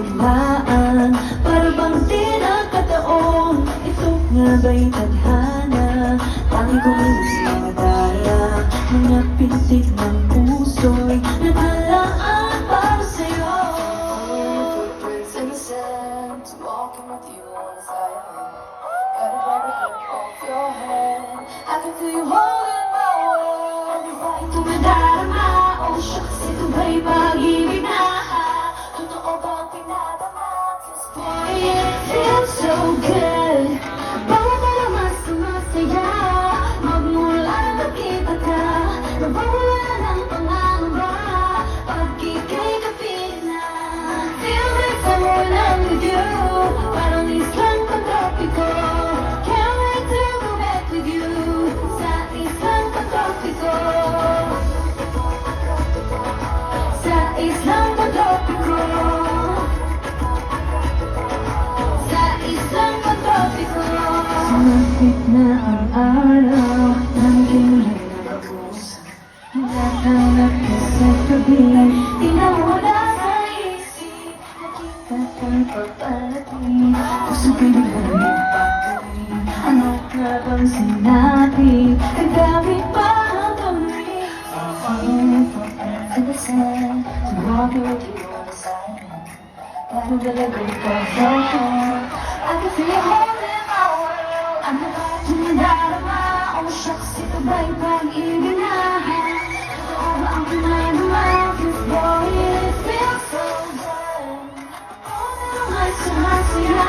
biglaan, para bang di nakataon. Ito nga ba'y tadhana? Tangi kong hindi madaya, mga pintig ng puso'y naglalaan para sa'yo. Footprints in the sand, walking with you on a silent. Got a rubber grip off your hand, I can feel you holding my hand. Ano ba ito nadarama? Oh shucks, ito ba'y pag-ibig na? Totoo bang pinadama? Cause Boy, it feels so good. Bawat araw mas masaya, magmula nang nakita ka, nawawala ng pangangamba pag ika'y kapiling na. Feel like someone I'm with you, parang islang pagtropiko. Can't wait to go back with you, sa islang pagtropiko. Sa islang pagtropiko. Sa islang pagtropiko. Sumapit na ang araw, nanging may nakapuso. Natanggap ka sa gabi, di na wala sa isip. Nakita kang paparating, puso ko'y biglang nagpapagaling. Ano nga bang sinabi, nagdamit pa ang kami. in the sand, to walk with you on a silent. Got a rubber grip off your hand, I can feel you holding my world. Ano ba itong nadarama? Oh shucks, ito ba'y pag-ibig na? Totoo ba ang pinadama? Cause boy, it feels so good. Bawat araw ay sumasaya,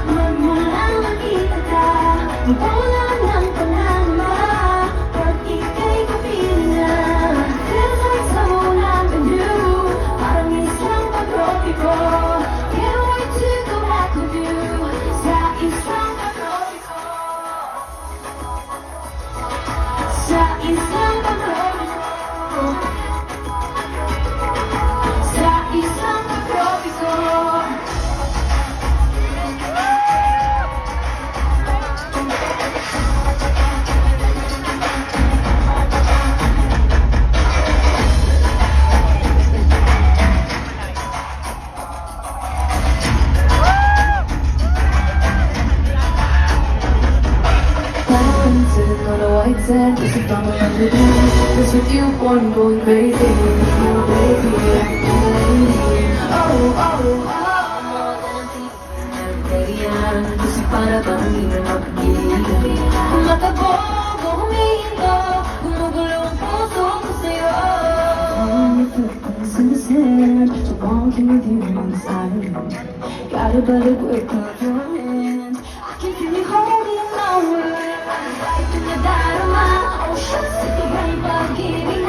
magmula nang nakita ka, nawawala ng pangangamba pag ika'y kapiling na. Feels like someone I'm with you, parang islang pagtropiko. Can't wait to go back with you, sa islang pagtropiko. Sa islang pagtropiko. Sa islang pagtropiko. Sitting on a white sand, this is all I'm with you. This with you, boy, I'm going crazy. You baby, oh, oh, Yan, kasi para bang di na mapagigil. Matabog o humihinto, gumugulo ang puso ko sa'yo. footprints in the sand, so walking with you on the silent. Got a better grip on your hand, I can feel you holding my world. Ano ba ito nadarama? Oh shucks, ito ba'y pag-ibig